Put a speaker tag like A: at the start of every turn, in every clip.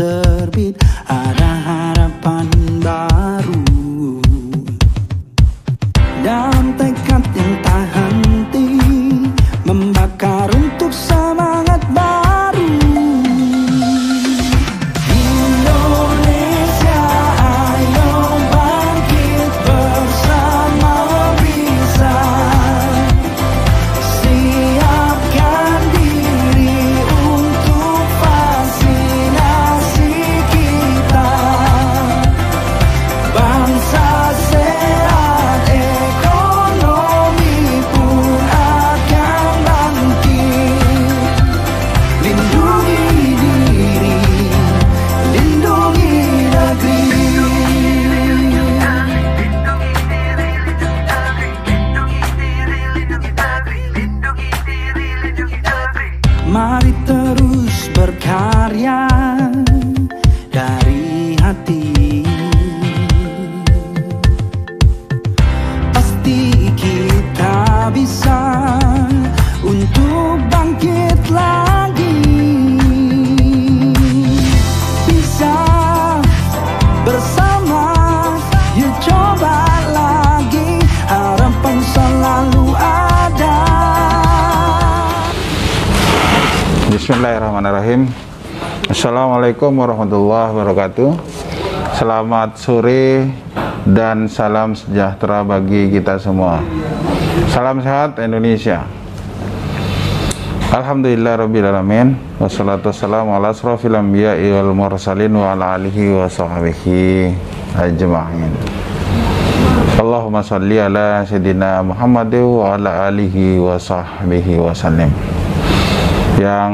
A: terbit, ada harapan baru dan tekad yang tak henti membakar untuk semangat baru. Indonesia, ayo bangkit bersama bisa. Siapkan diri untuk vaksinasi kita. Bangsa sehat, ekonomi pun akan bangkit. Lindungi diri, lindungi negeri. Mari terus berkarya dari hati. Pasti kita bisa untuk bangkit lagi. Bisa bersama, yuk coba lagi. Harapan selalu ada.
B: Bismillahirrahmanirrahim. Assalamualaikum warahmatullahi wabarakatuh. Selamat sore dan salam sejahtera bagi kita semua. Salam sehat Indonesia. Alhamdulillahirrabbilalamin. Wassalatu wassalamu ala asrofil anbiya'i wal mursalin wa ala alihi wa sahbihi ajma'in. Allahumma salli ala sayyidina Muhammad wa ala alihi wa sahbihi wa sallim. Yang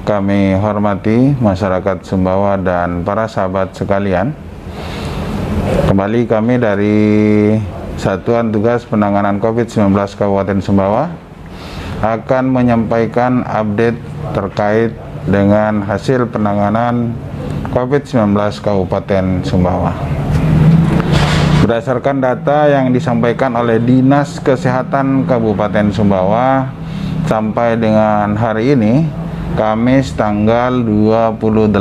B: kami hormati masyarakat Sumbawa dan para sahabat sekalian, kembali kami dari Satuan Tugas Penanganan COVID-19 Kabupaten Sumbawa akan menyampaikan update terkait dengan hasil penanganan COVID-19 Kabupaten Sumbawa. Berdasarkan data yang disampaikan oleh Dinas Kesehatan Kabupaten Sumbawa, sampai dengan hari ini, Kamis tanggal 28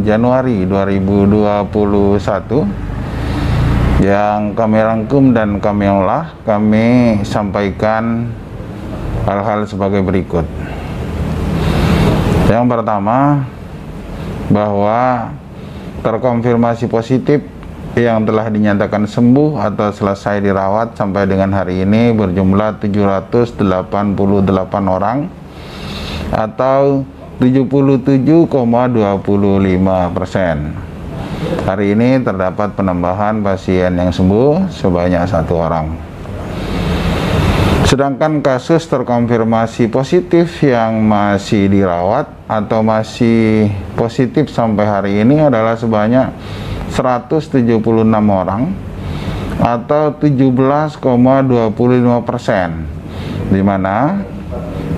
B: Januari 2021, yang kami rangkum dan kami olah, kami sampaikan hal-hal sebagai berikut. Yang pertama, bahwa terkonfirmasi positif yang telah dinyatakan sembuh atau selesai dirawat sampai dengan hari ini berjumlah 788 orang atau 77,25%. Hari ini terdapat penambahan pasien yang sembuh sebanyak 1 orang. Sedangkan kasus terkonfirmasi positif yang masih dirawat atau masih positif sampai hari ini adalah sebanyak 176 orang atau 17,25%, di mana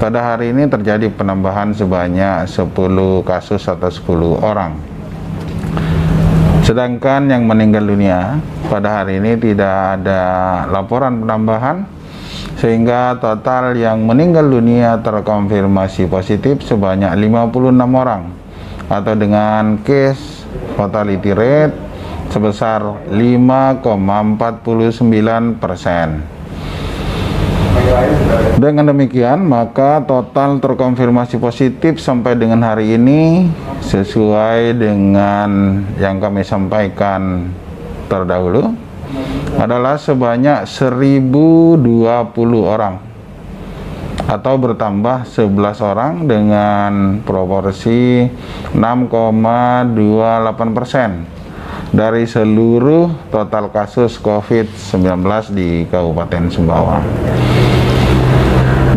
B: pada hari ini terjadi penambahan sebanyak 10 kasus atau 10 orang. Sedangkan yang meninggal dunia pada hari ini tidak ada laporan penambahan, sehingga total yang meninggal dunia terkonfirmasi positif sebanyak 56 orang atau dengan case fatality rate sebesar 5,49%. Dengan demikian, maka total terkonfirmasi positif sampai dengan hari ini sesuai dengan yang kami sampaikan terdahulu adalah sebanyak 1020 orang atau bertambah 11 orang dengan proporsi 6,28% dari seluruh total kasus COVID-19 di Kabupaten Sumbawa.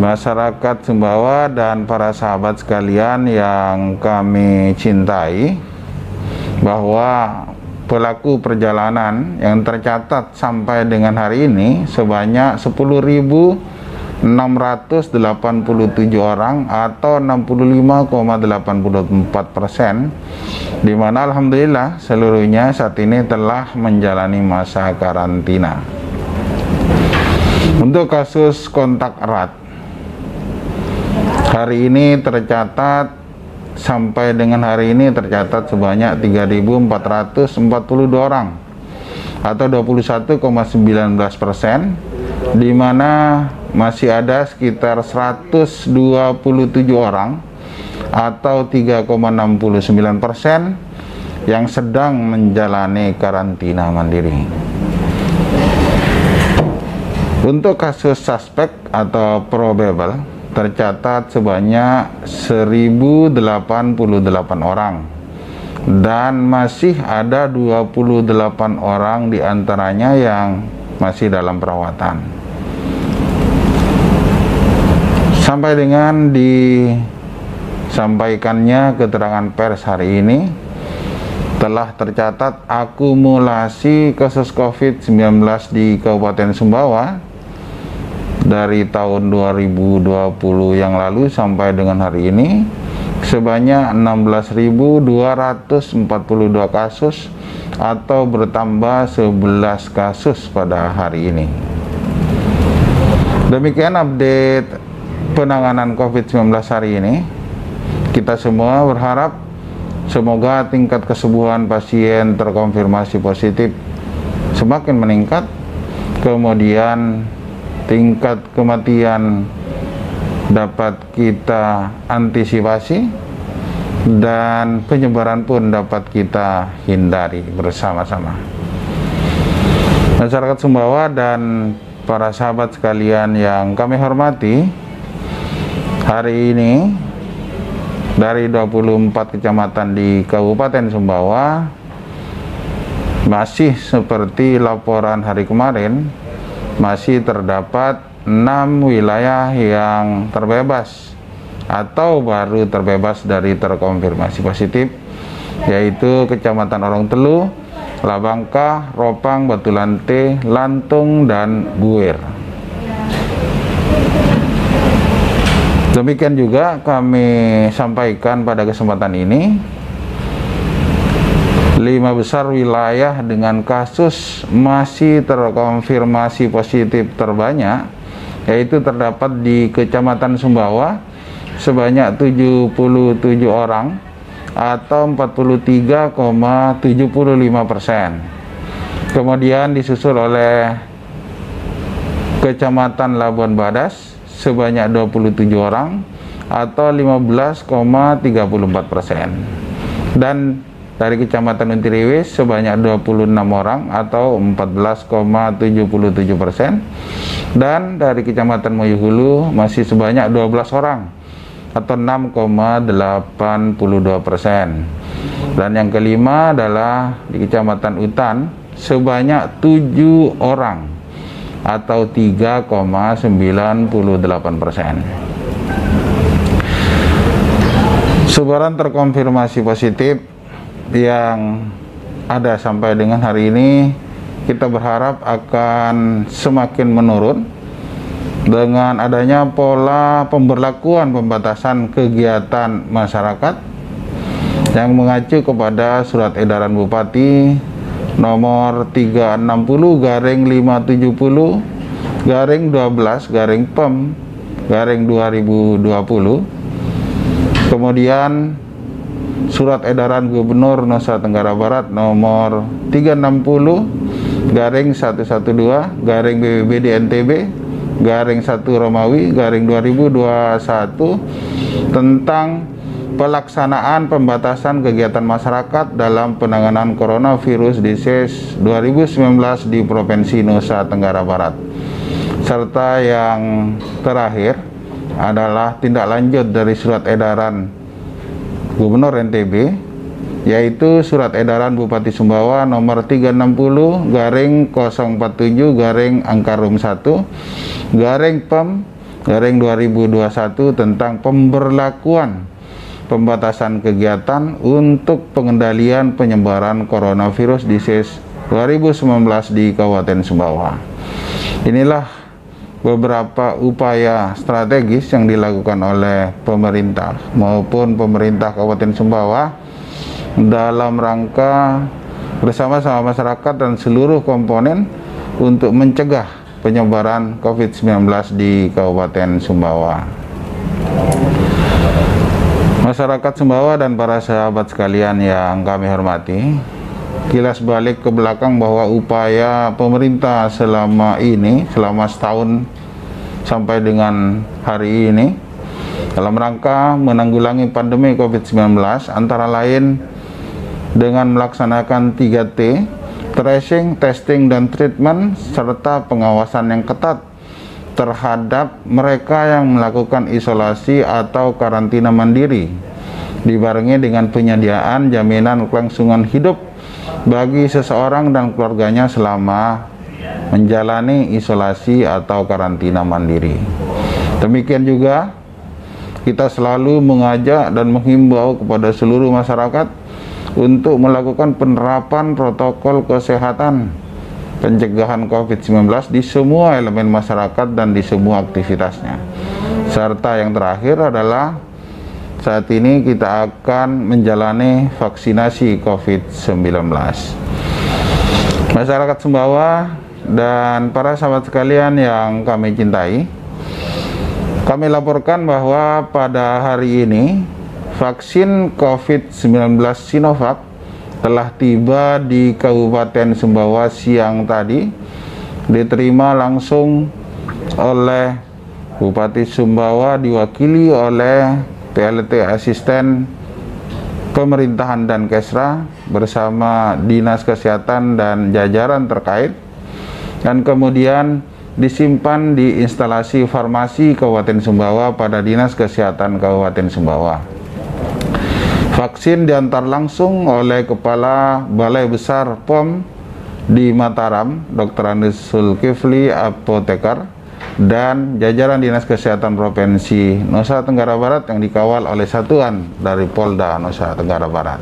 B: Masyarakat Sumbawa dan para sahabat sekalian yang kami cintai, bahwa pelaku perjalanan yang tercatat sampai dengan hari ini sebanyak 10.687 orang atau 65,84%, di mana alhamdulillah seluruhnya saat ini telah menjalani masa karantina. Untuk kasus kontak erat, hari ini tercatat sampai dengan hari ini tercatat sebanyak 3.442 orang atau 21,19%, di mana masih ada sekitar 127 orang atau 3,69% yang sedang menjalani karantina mandiri. Untuk kasus suspek atau probable tercatat sebanyak 1.088 orang dan masih ada 28 orang diantaranya yang masih dalam perawatan. Sampai dengan disampaikannya keterangan pers hari ini, telah tercatat akumulasi kasus COVID-19 di Kabupaten Sumbawa dari tahun 2020 yang lalu sampai dengan hari ini sebanyak 16.242 kasus atau bertambah 11 kasus pada hari ini. Demikian update penanganan COVID-19 hari ini. Kita semua berharap semoga tingkat kesembuhan pasien terkonfirmasi positif semakin meningkat, kemudian tingkat kematian dapat kita antisipasi dan penyebaran pun dapat kita hindari bersama-sama. Masyarakat Sumbawa dan para sahabat sekalian yang kami hormati, hari ini dari 24 kecamatan di Kabupaten Sumbawa masih seperti laporan hari kemarin, masih terdapat 6 wilayah yang terbebas atau baru terbebas dari terkonfirmasi positif, yaitu Kecamatan Orong Telu, Labangka, Ropang, Batulante, Lantung, dan Buir. Demikian juga kami sampaikan pada kesempatan ini, 5 besar wilayah dengan kasus masih terkonfirmasi positif terbanyak, yaitu terdapat di Kecamatan Sumbawa sebanyak 77 orang atau 43,75%. Kemudian disusul oleh Kecamatan Labuan Badas sebanyak 27 orang atau 15,34%. Dan dari Kecamatan Untiriwis sebanyak 26 orang atau 14,77%. Dan dari Kecamatan Moyohulu masih sebanyak 12 orang atau 6,82%. Dan yang kelima adalah di Kecamatan Utan sebanyak 7 orang atau 3,98%. Sebaran terkonfirmasi positif yang ada sampai dengan hari ini kita berharap akan semakin menurun dengan adanya pola pemberlakuan pembatasan kegiatan masyarakat yang mengacu kepada Surat Edaran Bupati nomor 360/570/12/PEM/2020, kemudian Surat Edaran Gubernur Nusa Tenggara Barat nomor 360/112/BPBD NTB/1 Romawi/2021 tentang pelaksanaan pembatasan kegiatan masyarakat dalam penanganan coronavirus disease 2019 di Provinsi Nusa Tenggara Barat. Serta yang terakhir adalah tindak lanjut dari Surat Edaran Gubernur NTB, yaitu Surat Edaran Bupati Sumbawa nomor 360/1/PEM/2021 tentang pemberlakuan pembatasan kegiatan untuk pengendalian penyebaran coronavirus disease 2019 di Kabupaten Sumbawa. Inilah beberapa upaya strategis yang dilakukan oleh pemerintah maupun pemerintah Kabupaten Sumbawa dalam rangka bersama-sama masyarakat dan seluruh komponen untuk mencegah penyebaran COVID-19 di Kabupaten Sumbawa. Masyarakat Sumbawa dan para sahabat sekalian yang kami hormati, kilas balik ke belakang bahwa upaya pemerintah selama setahun sampai dengan hari ini dalam rangka menanggulangi pandemi COVID-19 antara lain dengan melaksanakan 3T, tracing, testing, dan treatment, serta pengawasan yang ketat terhadap mereka yang melakukan isolasi atau karantina mandiri, dibarengi dengan penyediaan jaminan kelangsungan hidup bagi seseorang dan keluarganya selama menjalani isolasi atau karantina mandiri. Demikian juga kita selalu mengajak dan menghimbau kepada seluruh masyarakat untuk melakukan penerapan protokol kesehatan pencegahan COVID-19 di semua elemen masyarakat dan di semua aktivitasnya. Serta yang terakhir adalah saat ini kita akan menjalani vaksinasi COVID-19. Masyarakat Sumbawa dan para sahabat sekalian yang kami cintai, kami laporkan bahwa pada hari ini vaksin COVID-19 Sinovac telah tiba di Kabupaten Sumbawa siang tadi, diterima langsung oleh Bupati Sumbawa diwakili oleh PLT Asisten Pemerintahan dan Kesra bersama Dinas Kesehatan dan jajaran terkait, dan kemudian disimpan di instalasi farmasi Kabupaten Sumbawa pada Dinas Kesehatan Kabupaten Sumbawa. Vaksin diantar langsung oleh Kepala Balai Besar POM di Mataram, Dr. Andes Zulkifli, apoteker, dan jajaran Dinas Kesehatan Provinsi Nusa Tenggara Barat yang dikawal oleh satuan dari Polda Nusa Tenggara Barat.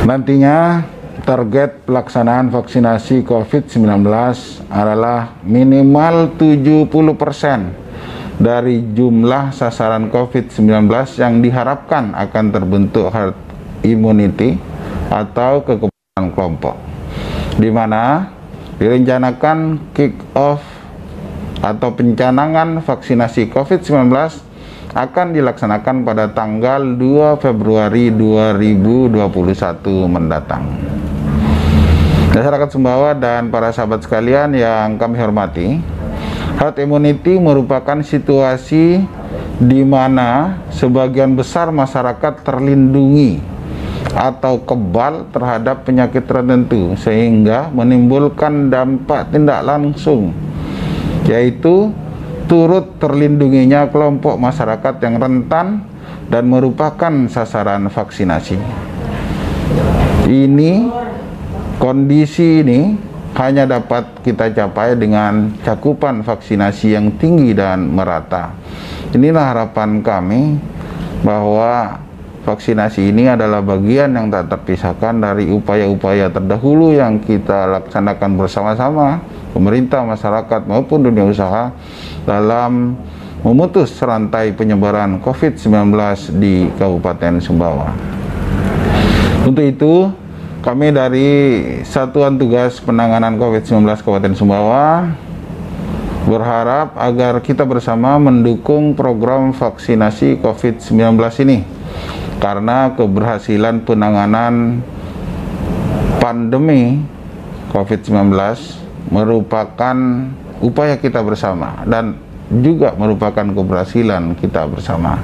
B: Nantinya target pelaksanaan vaksinasi COVID-19 adalah minimal 70% dari jumlah sasaran COVID-19 yang diharapkan akan terbentuk herd immunity atau kekebalan kelompok, di mana direncanakan kick off atau pencanangan vaksinasi COVID-19 akan dilaksanakan pada tanggal 2 Februari 2021 mendatang. Masyarakat Sumbawa dan para sahabat sekalian yang kami hormati, herd immunity merupakan situasi di mana sebagian besar masyarakat terlindungi atau kebal terhadap penyakit tertentu sehingga menimbulkan dampak tindak langsung, yaitu turut terlindunginya kelompok masyarakat yang rentan dan merupakan sasaran vaksinasi. Kondisi ini hanya dapat kita capai dengan cakupan vaksinasi yang tinggi dan merata. Inilah harapan kami bahwa vaksinasi ini adalah bagian yang tak terpisahkan dari upaya-upaya terdahulu yang kita laksanakan bersama-sama, pemerintah, masyarakat maupun dunia usaha, dalam memutus rantai penyebaran COVID-19 di Kabupaten Sumbawa. Untuk itu, kami dari Satuan Tugas Penanganan COVID-19 Kabupaten Sumbawa berharap agar kita bersama mendukung program vaksinasi COVID-19 ini, karena keberhasilan penanganan pandemi COVID-19 merupakan upaya kita bersama dan juga merupakan keberhasilan kita bersama.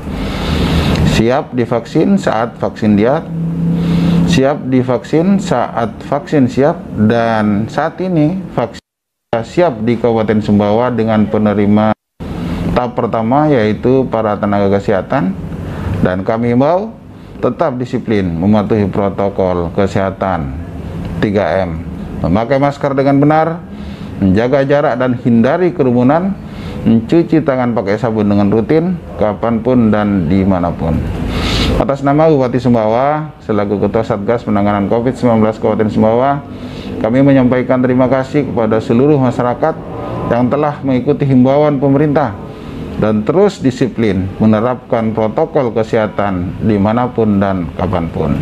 B: Siap divaksin saat vaksin siap divaksin saat vaksin siap, dan saat ini vaksin siap di Kabupaten Sumbawa dengan penerima tahap pertama yaitu para tenaga kesehatan, dan kami mau tetap disiplin mematuhi protokol kesehatan 3M, memakai masker dengan benar, menjaga jarak dan hindari kerumunan, mencuci tangan pakai sabun dengan rutin kapanpun dan dimanapun. Atas nama Bupati Sumbawa selaku Ketua Satgas Penanganan COVID-19 Kabupaten Sumbawa, kami menyampaikan terima kasih kepada seluruh masyarakat yang telah mengikuti himbauan pemerintah dan terus disiplin menerapkan protokol kesehatan dimanapun dan kapanpun.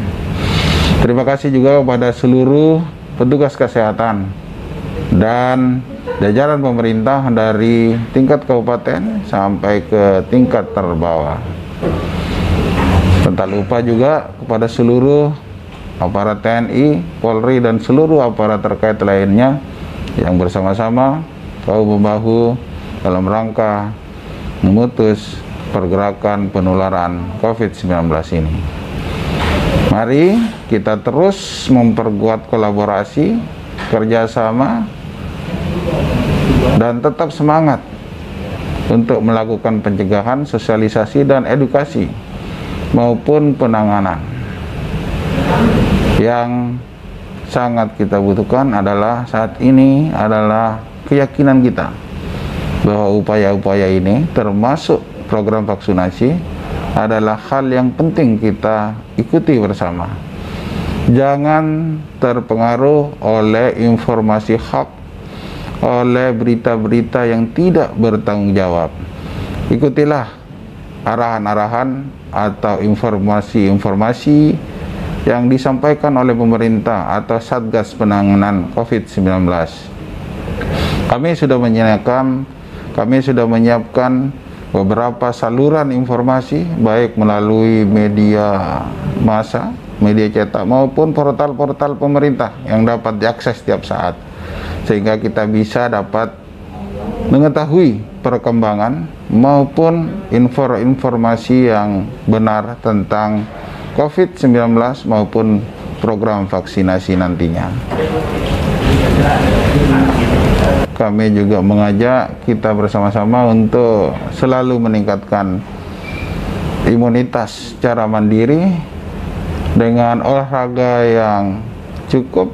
B: Terima kasih juga kepada seluruh petugas kesehatan dan jajaran pemerintah dari tingkat kabupaten sampai ke tingkat terbawah. Dan tak lupa juga kepada seluruh aparat TNI, Polri, dan seluruh aparat terkait lainnya yang bersama-sama bahu-membahu dalam rangka memutus pergerakan penularan COVID-19 ini. Mari kita terus memperkuat kolaborasi, kerjasama, dan tetap semangat untuk melakukan pencegahan, sosialisasi, dan edukasi maupun penanganan. Yang sangat kita butuhkan adalah saat ini adalah keyakinan kita bahwa upaya-upaya ini termasuk program vaksinasi adalah hal yang penting kita ikuti bersama. Jangan terpengaruh oleh informasi hoax, oleh berita-berita yang tidak bertanggung jawab. Ikutilah arahan-arahan atau informasi-informasi yang disampaikan oleh pemerintah atau Satgas Penanganan COVID-19. Kami sudah menyiapkan beberapa saluran informasi, baik melalui media massa, media cetak, maupun portal-portal pemerintah yang dapat diakses setiap saat, sehingga kita bisa dapat mengetahui perkembangan maupun informasi yang benar tentang COVID-19 maupun program vaksinasi nantinya. Kami juga mengajak kita bersama-sama untuk selalu meningkatkan imunitas secara mandiri dengan olahraga yang cukup,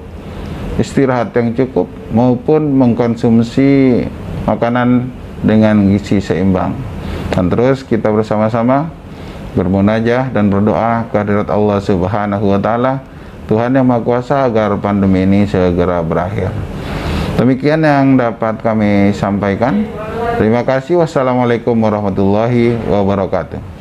B: istirahat yang cukup, maupun mengkonsumsi makanan dengan gizi seimbang. Dan terus kita bersama-sama bermunajah dan berdoa kehadirat Allah Subhanahu wa Ta'ala, Tuhan yang Maha Kuasa, agar pandemi ini segera berakhir. Demikian yang dapat kami sampaikan. Terima kasih. Wassalamualaikum warahmatullahi wabarakatuh.